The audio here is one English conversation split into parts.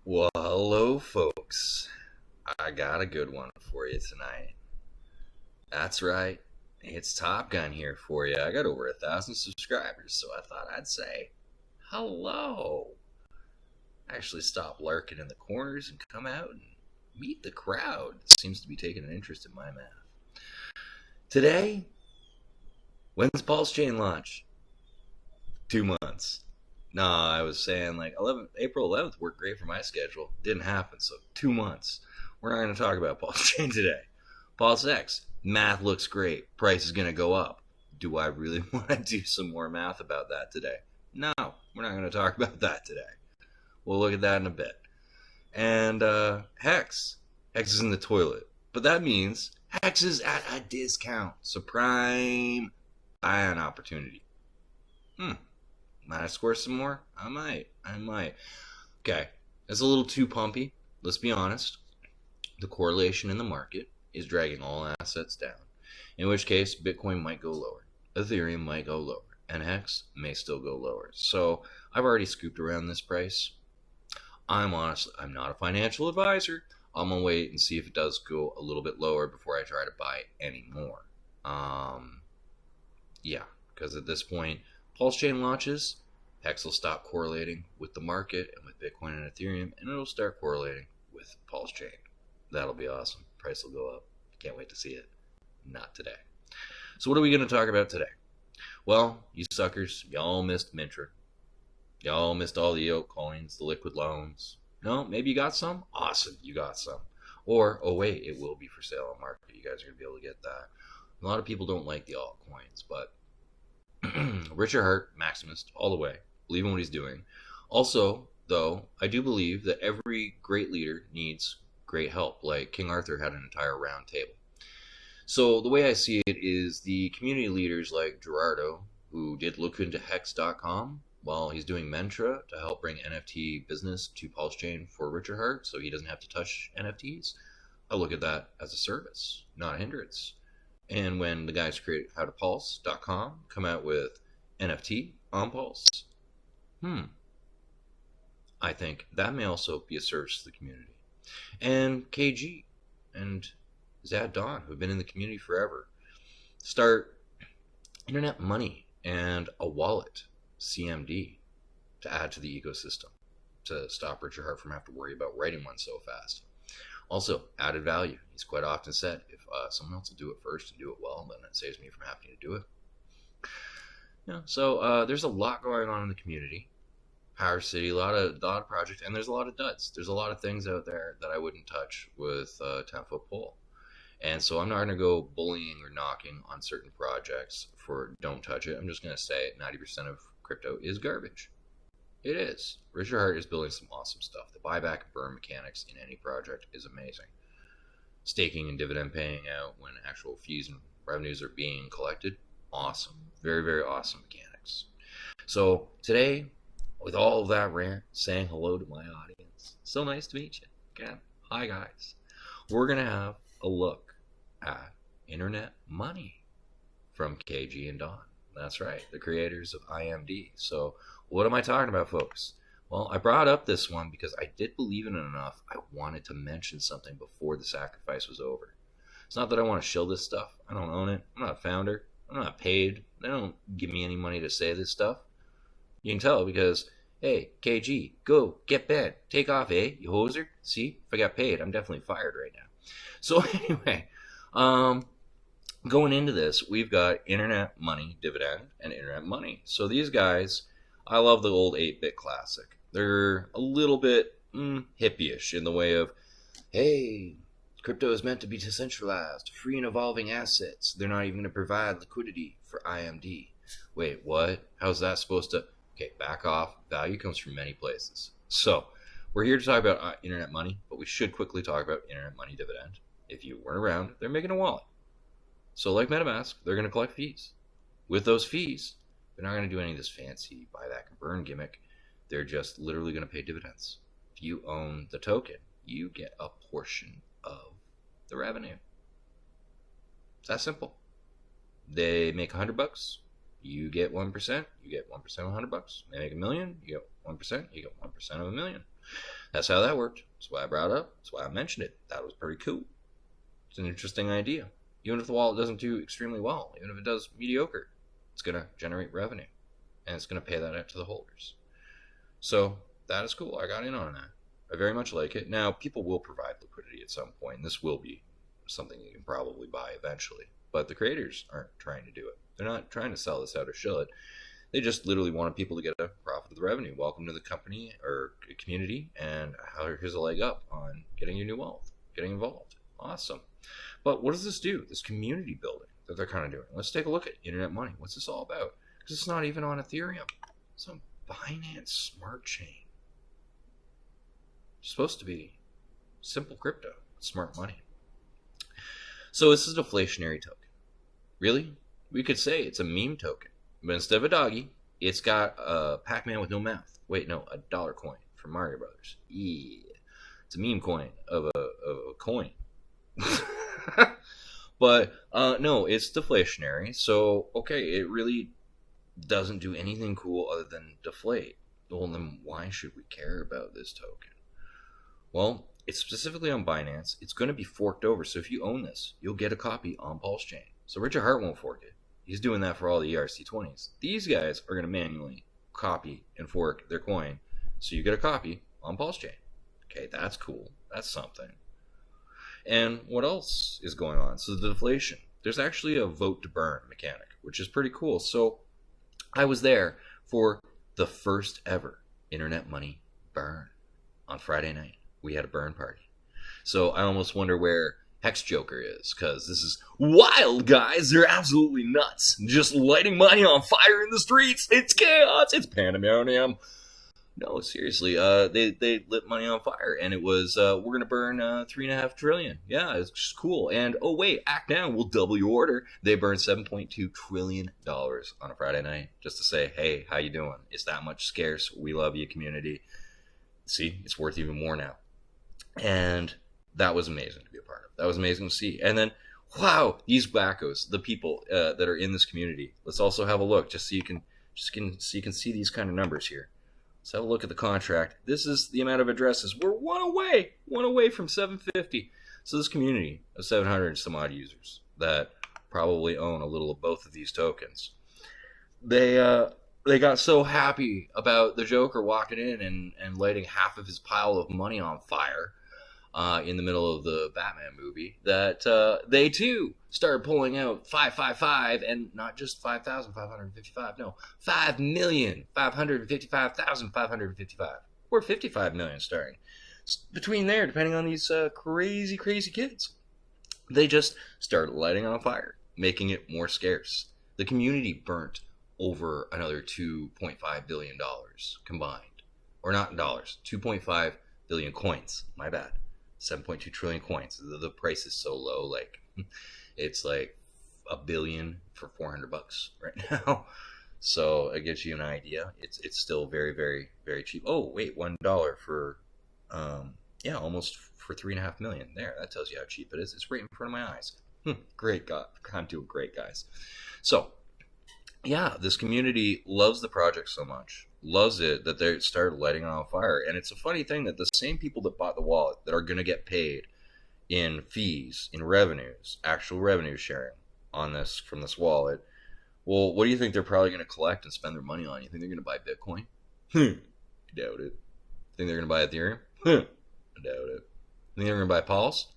Well, hello, folks. I got a good one for you tonight. That's right. It's Top Gun here for you. I got over 1,000 subscribers, so I thought I'd say hello. Actually, stop lurking in the corners and come out and meet the crowd that seems to be taking an interest in my math. Today, when's Paul's Chain launch? 2 months. No, I was saying like April 11th worked great for my schedule. Didn't happen, so 2 months. We're not going to talk about Paul's Chain today. Paul's X, math looks great. Price is going to go up. Do I really want to do some more math about that today? No, we're not going to talk about that today. We'll look at that in a bit. And Hex is in the toilet. But that means Hex is at a discount. So prime buy an opportunity. Might I score some more? I might. Okay, it's a little too pumpy. Let's be honest. The correlation in the market is dragging all assets down. In which case, Bitcoin might go lower. Ethereum might go lower. And Hex may still go lower. So I've already scooped around this price. I'm not a financial advisor. I'm going to wait and see if it does go a little bit lower before I try to buy any more. Because at this point, Pulse Chain launches, Hex will stop correlating with the market and with Bitcoin and Ethereum, and it'll start correlating with Pulse Chain. That'll be awesome. Price will go up. Can't wait to see it. Not today. So what are we going to talk about today? Well, you suckers, y'all missed Mintra. Y'all missed all the altcoins, the liquid loans. No, maybe you got some? Awesome, you got some. Or, oh wait, it will be for sale on market. You guys are going to be able to get that. A lot of people don't like the altcoins, but Richard Hart, Maximist, all the way. Believe in what he's doing. Also, though, I do believe that every great leader needs great help. Like King Arthur had an entire round table. So the way I see it is the community leaders like Gerardo, who did look into Hex.com while he's doing Mentra to help bring NFT business to Pulse Chain for Richard Hart so he doesn't have to touch NFTs. I look at that as a service, not a hindrance. And when the guys create howtopulse.com come out with NFT on Pulse, I think that may also be a service to the community. And KG and Zad Don, who've been in the community forever, start internet money and a wallet, CMD, to add to the ecosystem to stop Richard Hart from having to worry about writing one so fast. Also, added value. He's quite often said, if someone else will do it first and do it well, then it saves me from having to do it. So there's a lot going on in the community. Power City, a lot of projects, and there's a lot of duds. There's a lot of things out there that I wouldn't touch with a 10-foot pole. And so I'm not going to go bullying or knocking on certain projects for don't touch it. I'm just going to say 90% of crypto is garbage. It is. Richard Hart is building some awesome stuff. The buyback and burn mechanics in any project is amazing. Staking and dividend paying out when actual fees and revenues are being collected, awesome. Very, very awesome mechanics. So today, with all of that rant, saying hello to my audience. So nice to meet you. Again, hi guys. We're going to have a look at internet money from KG and Don. That's right, the creators of IMD. So what am I talking about, folks? Well, I brought up this one because I did believe in it enough. I wanted to mention something before the sacrifice was over. It's not that I want to shill this stuff. I don't own it. I'm not a founder. I'm not paid. They don't give me any money to say this stuff. You can tell because, hey, KG, go, get bed, take off, eh, you hoser? See, if I got paid, I'm definitely fired right now. So anyway, going into this, we've got internet money dividend and internet money. So these guys, I love the old 8-bit classic. They're a little bit hippie-ish in the way of, hey, crypto is meant to be decentralized, free and evolving assets. They're not even going to provide liquidity for IMD. Wait, what? How's that supposed to... Okay, back off. Value comes from many places. So, we're here to talk about internet money, but we should quickly talk about internet money dividend. If you weren't around, they're making a wallet. So like MetaMask, they're going to collect fees. With those fees, they're not going to do any of this fancy buyback and burn gimmick. They're just literally going to pay dividends. If you own the token, you get a portion of the revenue. It's that simple. They make $100. You get 1%. You get 1% of $100. They make $1 million. You get 1%. You get 1% of $1 million. That's how that worked. That's why I brought it up. That's why I mentioned it. That was pretty cool. It's an interesting idea. Even if the wallet doesn't do extremely well, even if it does mediocre, it's going to generate revenue. And it's going to pay that out to the holders. So that is cool. I got in on that. I very much like it. Now, people will provide liquidity at some point, and this will be something you can probably buy eventually. But the creators aren't trying to do it. They're not trying to sell this out or shill it. They just literally wanted people to get a profit of the revenue. Welcome to the company or community, and here's a leg up on getting your new wealth, getting involved. Awesome. But what does this do? This community building that they're kind of doing. Let's take a look at internet money. What's this all about? Because it's not even on Ethereum. It's on Binance Smart Chain. It's supposed to be simple crypto, smart money. So this is a deflationary token. Really? We could say it's a meme token. But instead of a doggy, it's got a Pac-Man with no mouth. Wait, no, a dollar coin from Mario Brothers. Yeah. It's a meme coin of a coin. But no, it's deflationary. So, okay, it really doesn't do anything cool other than deflate. Well, then why should we care about this token? Well, it's specifically on Binance. It's going to be forked over. So if you own this, you'll get a copy on Pulse Chain. So Richard Hart won't fork it. He's doing that for all the ERC20s. These guys are going to manually copy and fork their coin. So you get a copy on Pulse Chain. Okay, that's cool. That's something. And what else is going on? So the deflation. There's actually a vote to burn mechanic, which is pretty cool. So I was there for the first ever internet money burn on Friday night. We had a burn party. So I almost wonder where Hex Joker is, because this is wild, guys. They're absolutely nuts. Just lighting money on fire in the streets. It's chaos. It's pandemonium. No, seriously. They lit money on fire, and it was we're gonna burn 3.5 trillion. Yeah, it's just cool. And oh wait, act now. We'll double your order. They burned $7.2 trillion on a Friday night just to say, hey, how you doing? It's that much scarce. We love you, community. See, it's worth even more now. And that was amazing to be a part of. That was amazing to see. And then, wow, these wackos, the people that are in this community. Let's also have a look, just so you can see these kind of numbers here. Let's have a look at the contract. This is the amount of addresses. We're one away from 750. So this community of 700 some odd users that probably own a little of both of these tokens. They got so happy about the Joker walking in and lighting half of his pile of money on fire in the middle of the Batman movie that they too started pulling out 555, and not just 5,555, no, 5,555,555, or 55 million starting. Between there, depending on these crazy kids, they just started lighting on fire, making it more scarce. The community burnt over another $2.5 billion combined. Or not dollars, 2.5 billion coins. My bad. 7.2 trillion coins. The price is so low, like it's like $1 billion for $400 right now. So it gives you an idea. It's still very, very, very cheap. Oh wait, $1 for almost for 3.5 million. There, that tells you how cheap it is. It's right in front of my eyes. Great, God, I'm doing great, guys. So yeah, this community loves the project so much, loves it, that they started lighting it on fire. And it's a funny thing that the same people that bought the wallet that are going to get paid in fees, in revenues, actual revenue sharing on this from this wallet, well, what do you think they're probably going to collect and spend their money on? You think they're going to buy Bitcoin? Doubt it. Think they're going to buy Ethereum? Doubt it. Think they're going to buy Pulse?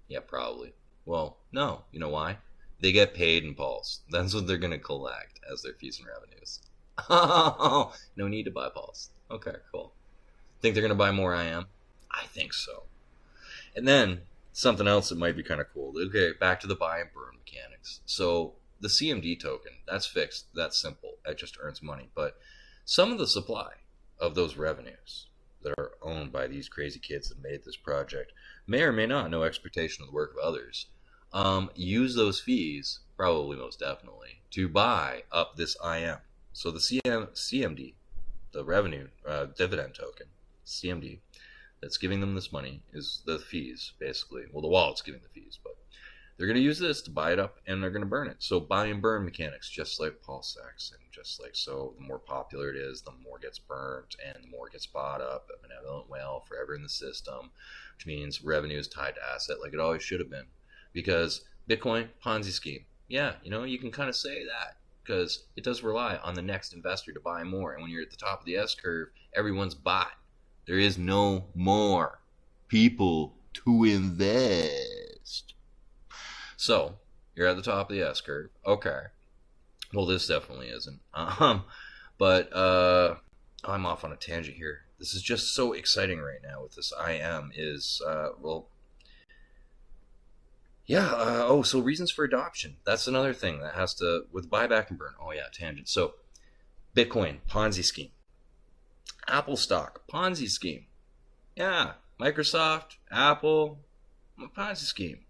Yeah, probably. Well, no. You know why? They get paid in Pulse. That's what they're going to collect as their fees and revenues. Oh, no need to buy Pulse. Okay, cool. Think they're going to buy more IM? I think so. And then, something else that might be kind of cool. Okay, back to the buy and burn mechanics. So, the CMD token, that's fixed. That's simple. It just earns money. But some of the supply of those revenues that are owned by these crazy kids that made this project may or may not, no expectation of the work of others, use those fees, probably most definitely, to buy up this IM. So the CMD, the revenue dividend token, CMD, that's giving them this money is the fees, basically. Well, the wallet's giving the fees, but they're going to use this to buy it up, and they're going to burn it. So buy and burn mechanics, just like PulseX, and just like so, the more popular it is, the more gets burnt, and the more gets bought up, and benevolent whale forever in the system, which means revenue is tied to asset like it always should have been. Because Bitcoin, Ponzi scheme. Yeah, you can kind of say that because it does rely on the next investor to buy more. And when you're at the top of the S curve, everyone's bought. There is no more people to invest. So you're at the top of the S curve. Okay. Well, this definitely isn't. But I'm off on a tangent here. This is just so exciting right now with this IM so reasons for adoption. That's another thing that has to, with buyback and burn. Oh yeah, tangent. So Bitcoin, Ponzi scheme. Apple stock, Ponzi scheme. Yeah, Microsoft, Apple, Ponzi scheme.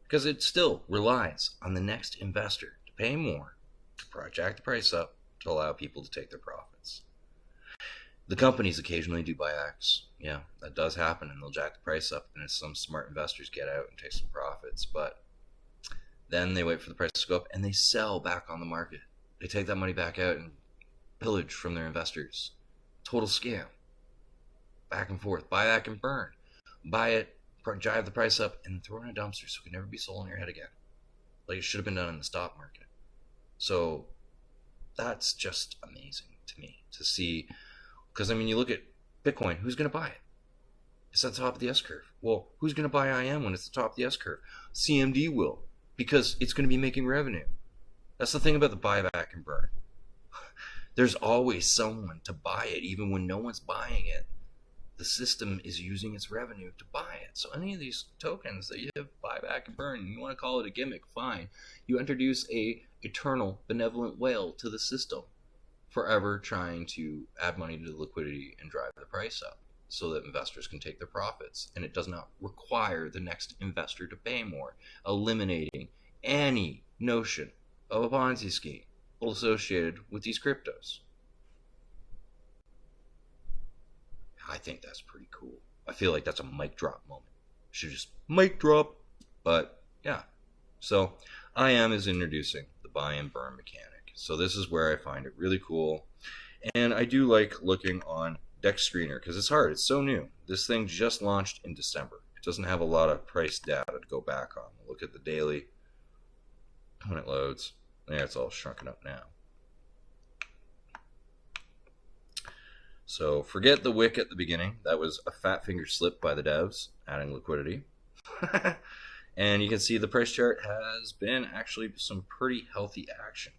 Because it still relies on the next investor to pay more to jack the price up to allow people to take their profits. The companies occasionally do buybacks. Yeah, that does happen, and they'll jack the price up, and some smart investors get out and take some profits. But then they wait for the price to go up, and they sell back on the market. They take that money back out and pillage from their investors. Total scam. Back and forth. Buy back and burn. Buy it, drive the price up, and throw it in a dumpster so it can never be sold on your head again. Like it should have been done in the stock market. So that's just amazing to me to see. Because, you look at Bitcoin, who's going to buy it? It's at the top of the S curve. Well, who's going to buy IM when it's at the top of the S curve? CMD will, because it's going to be making revenue. That's the thing about the buyback and burn. There's always someone to buy it, even when no one's buying it. The system is using its revenue to buy it. So any of these tokens that you have buyback and burn, you want to call it a gimmick, fine. You introduce a eternal benevolent whale to the system, forever trying to add money to the liquidity and drive the price up so that investors can take their profits. And it does not require the next investor to pay more, eliminating any notion of a Ponzi scheme associated with these cryptos. I think that's pretty cool. I feel like that's a mic drop moment. Should just mic drop. But yeah. So IM is introducing the buy and burn mechanic. So this is where I find it really cool. And I do like looking on Dex Screener because it's hard. It's so new. This thing just launched in December. It doesn't have a lot of price data to go back on. Look at the daily when it loads. There, it's all shrunken up now. So forget the wick at the beginning. That was a fat finger slip by the devs, adding liquidity. And you can see the price chart has been actually some pretty healthy action.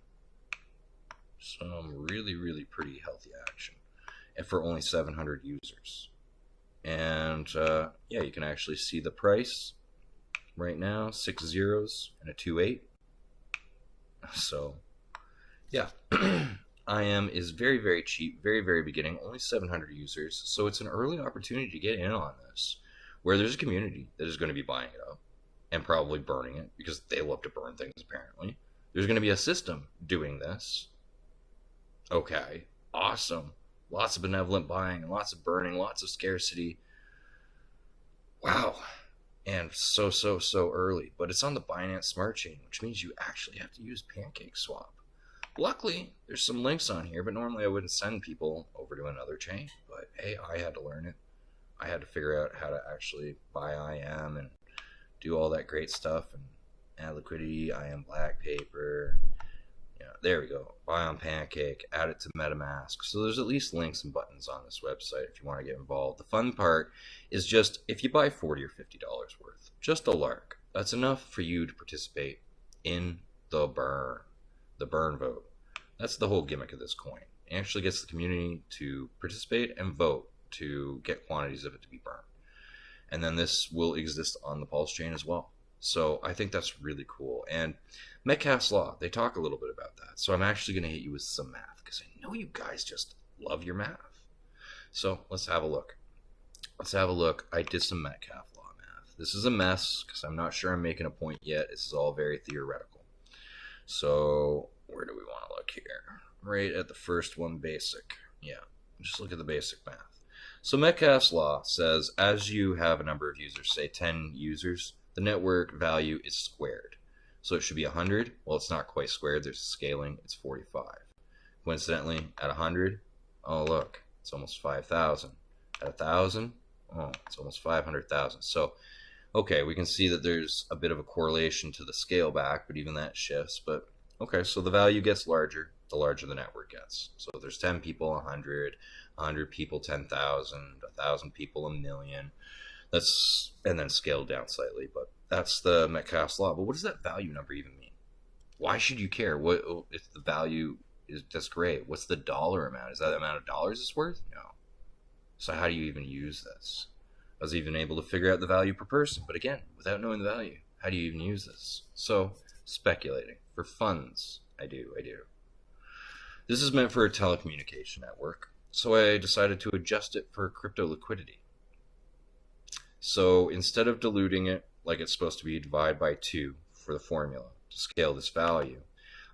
Some really, really pretty healthy action. And for only 700 users. And yeah, you can actually see the price right now, 6 zeros and a 2.8. So yeah. IM is very, very cheap, very, very beginning, only 700 users. So it's an early opportunity to get in on this, where there's a community that is going to be buying it up and probably burning it because they love to burn things, apparently. There's going to be a system doing this. Okay, awesome. Lots of benevolent buying, lots of burning, lots of scarcity. Wow. And so early. But it's on the Binance Smart Chain, which means you actually have to use PancakeSwap. Luckily, there's some links on here, but normally I wouldn't send people over to another chain. But hey, I had to learn it. I had to figure out how to actually buy IM and do all that great stuff and add liquidity, IM black paper. There we go. Buy on Pancake, add it to MetaMask. So there's at least links and buttons on this website if you want to get involved. The fun part is just if you buy $40 or $50 worth, just a lark. That's enough for you to participate in the burn vote. That's the whole gimmick of this coin. It actually gets the community to participate and vote to get quantities of it to be burned. And then this will exist on the Pulse chain as well. So I think that's really cool. And Metcalfe's Law, they talk a little bit about that. So I'm actually going to hit you with some math because I know you guys just love your math. So let's have a look. I did some Metcalfe Law math. This is a mess because I'm not sure I'm making a point yet. This is all very theoretical. So where do we want to look here? Right at the first one, basic. Yeah, just look at the basic math. So Metcalfe's Law says as you have a number of users, say 10 users, the network value is squared. So it should be 100. Well, it's not quite squared. There's a scaling. It's 45. Coincidentally, at 100, oh look, it's almost 5,000. At 1,000, oh, it's almost 500,000. So, okay, we can see that there's a bit of a correlation to the scale back, but even that shifts. But okay, so the value gets larger, the larger the network gets. So if there's 10 people, 100 people, 10,000, 1,000 people, a million. That's, and then scaled down slightly, but that's the Metcalfe's law. But what does that value number even mean? Why should you care? What if the value is just great? What's the dollar amount? Is that the amount of dollars it's worth? No. So how do you even use this? I was even able to figure out the value per person, but again, without knowing the value, how do you even use this? So speculating for funds, I do. This is meant for a telecommunication network, so I decided to adjust it for crypto liquidity. So instead of diluting it like it's supposed to be, divide by 2 for the formula to scale this value,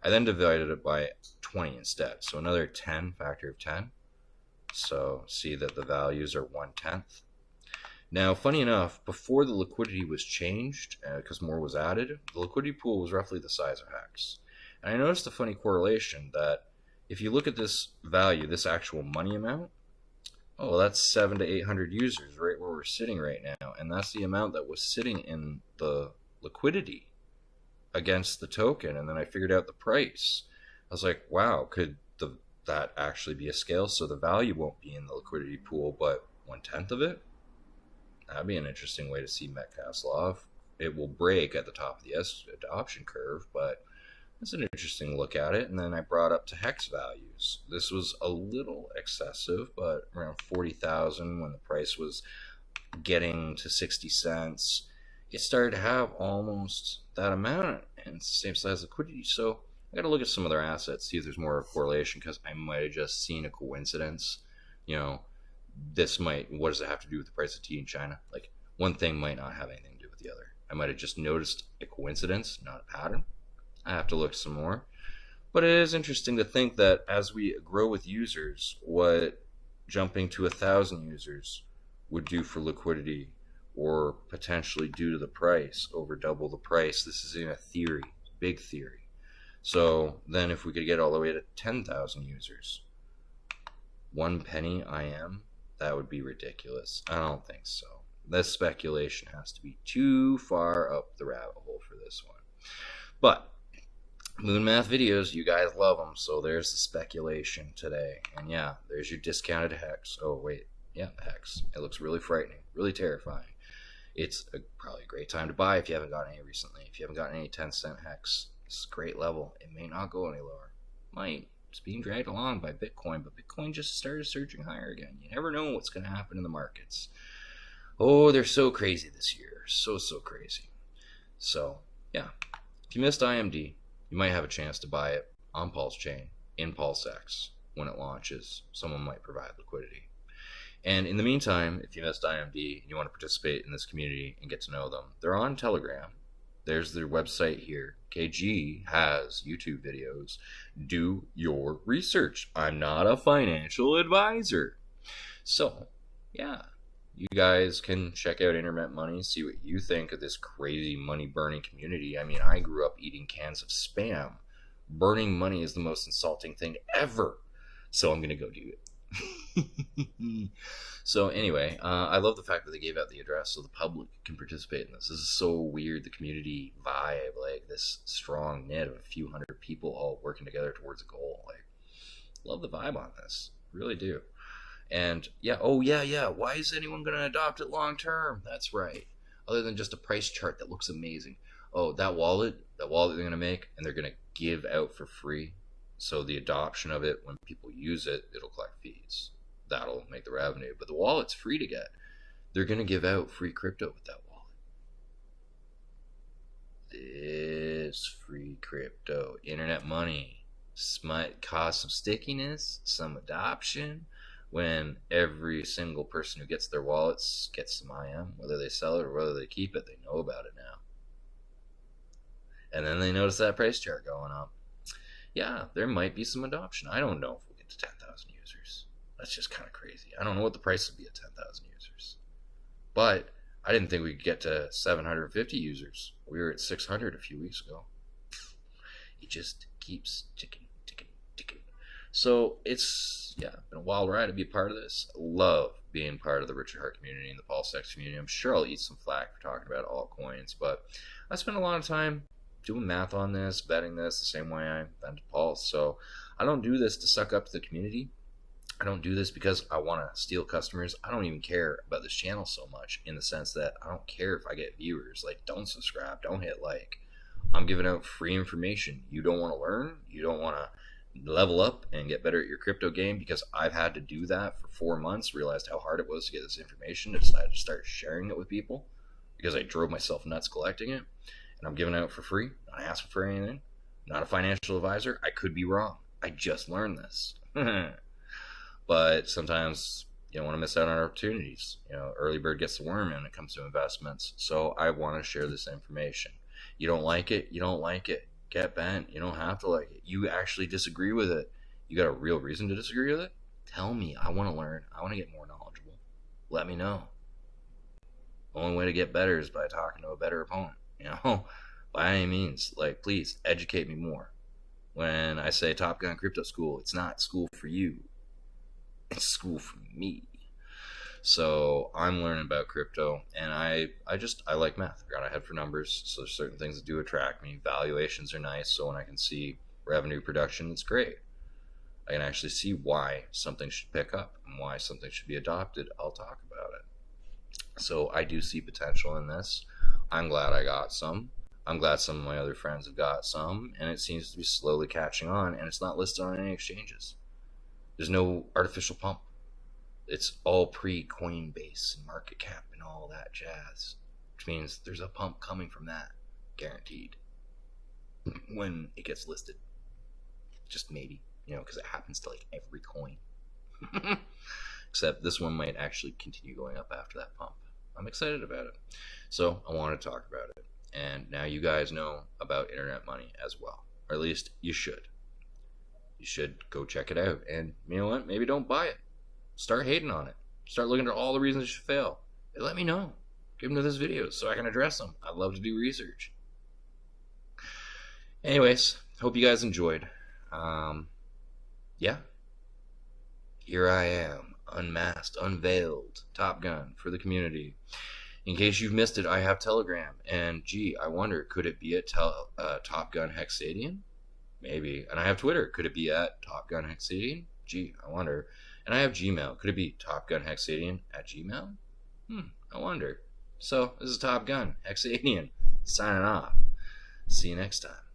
I then divided it by 20 instead. So another 10, factor of 10. So see that the values are 1/10. Now, funny enough, before the liquidity was changed, because more was added, the liquidity pool was roughly the size of Hex. And I noticed a funny correlation that if you look at this value, this actual money amount, oh, that's 700 to 800 users right where we're sitting right now. And that's the amount that was sitting in the liquidity against the token. And then I figured out the price. I was like, wow, could that actually be a scale? So the value won't be in the liquidity pool, but 1/10 of it? That'd be an interesting way to see Metcalfe's law. It will break at the top of the adoption curve, but that's an interesting look at it. And then I brought up to Hex values. This was a little excessive, but around 40,000 when the price was getting to 60 cents. It started to have almost that amount, and it's the same size liquidity. So I got to look at some other assets, see if there's more of a correlation, because I might have just seen a coincidence. You know, this might, what does it have to do with the price of tea in China? Like, one thing might not have anything to do with the other. I might have just noticed a coincidence, not a pattern. I have to look some more. But it is interesting to think that as we grow with users, what jumping to 1,000 users would do for liquidity, or potentially due to the price, over double the price. This is in a theory, big theory. So then if we could get all the way to 10,000 users, 1 penny IM, that would be ridiculous. I don't think so. This speculation has to be too far up the rabbit hole for this one. But Moon Math videos, you guys love them, so there's the speculation today. And yeah, there's your discounted Hex. Oh wait, yeah, Hex. It looks really frightening, really terrifying. It's probably a great time to buy if you haven't gotten any recently. If you haven't gotten any 10-cent Hex, it's a great level. It may not go any lower. Might. It's being dragged along by Bitcoin, but Bitcoin just started surging higher again. You never know what's going to happen in the markets. Oh, they're so crazy this year. So crazy. So, yeah. If you missed IMD, you might have a chance to buy it on Pulse Chain in PulseX when it launches. Someone might provide liquidity. And in the meantime, if you missed IMD and you want to participate in this community and get to know them, they're on Telegram. There's their website here. KG has YouTube videos. Do your research. I'm not a financial advisor. So, yeah. You guys can check out Internet Money, see what you think of this crazy money-burning community. I mean, I grew up eating cans of Spam. Burning money is the most insulting thing ever. So I'm going to go do it. So anyway, I love the fact that they gave out the address so the public can participate in this. This is so weird, the community vibe, like this strong knit of a few hundred people all working together towards a goal. Like, love the vibe on this. Really do. And yeah, oh yeah, why is anyone going to adopt it long term? That's right. Other than just a price chart that looks amazing. Oh, that wallet they're going to make, and they're going to give out for free. So the adoption of it, when people use it, it'll collect fees. That'll make the revenue. But the wallet's free to get. They're going to give out free crypto with that wallet. This free crypto, Internet Money, might cause some stickiness, some adoption. When every single person who gets their wallets gets some IM, whether they sell it or whether they keep it, they know about it now. And then they notice that price chart going up. Yeah, there might be some adoption. I don't know if we'll get to 10,000 users. That's just kind of crazy. I don't know what the price would be at 10,000 users. But I didn't think we could get to 750 users. We were at 600 a few weeks ago. It just keeps ticking. So it's, yeah, been a wild ride to be a part of this. Love being part of the Richard Hart community and the Paul Sex community. I'm sure I'll eat some flack for talking about altcoins, but I spent a lot of time doing math on this, betting this the same way I bet Paul. So I don't do this to suck up to the community. I don't do this because I want to steal customers. I don't even care about this channel so much, in the sense that I don't care if I get viewers. Like, don't subscribe, don't hit like. I'm giving out free information. You don't want to learn, you don't want to level up and get better at your crypto game, because I've had to do that for 4 months, realized how hard it was to get this information, and decided to start sharing it with people because I drove myself nuts collecting it. And I'm giving it out for free, not asking for anything, not a financial advisor. I could be wrong. I just learned this. But sometimes you don't want to miss out on opportunities. Early bird gets the worm when it comes to investments. So I want to share this information. You don't like it, you don't like it. Get bent. You don't have to like it. You actually disagree with it. You got a real reason to disagree with it? Tell me. I want to learn. I want to get more knowledgeable. Let me know. The only way to get better is by talking to a better opponent. By any means. Like, please educate me more. When I say Top Gun Crypto School, it's not school for you. It's school for me. So I'm learning about crypto, and I like math. I got a head for numbers, so there's certain things that do attract me. Valuations are nice, so when I can see revenue production, it's great. I can actually see why something should pick up and why something should be adopted. I'll talk about it. So I do see potential in this. I'm glad I got some. I'm glad some of my other friends have got some, and it seems to be slowly catching on, and it's not listed on any exchanges. There's no artificial pump. It's all pre-Coinbase and market cap and all that jazz, which means there's a pump coming from that, guaranteed, when it gets listed. Just maybe, because it happens to like every coin. Except this one might actually continue going up after that pump. I'm excited about it. So I want to talk about it. And now you guys know about internet money as well. Or at least you should. You should go check it out. And you know what? Maybe don't buy it. Start hating on it. Start looking at all the reasons it should fail. And let me know. Give them to this video so I can address them. I love to do research. Anyways, hope you guys enjoyed. Yeah. Here I am, unmasked, unveiled, Top Gun for the community. In case you've missed it, I have Telegram. And gee, I wonder, could it be at Top Gun Hexadian? Maybe. And I have Twitter. Could it be at Top Gun Hexadian? Gee, I wonder. And I have Gmail. Could it be Top Gun Hexadian at Gmail? I wonder. So, this is Top Gun Hexadian signing off. See you next time.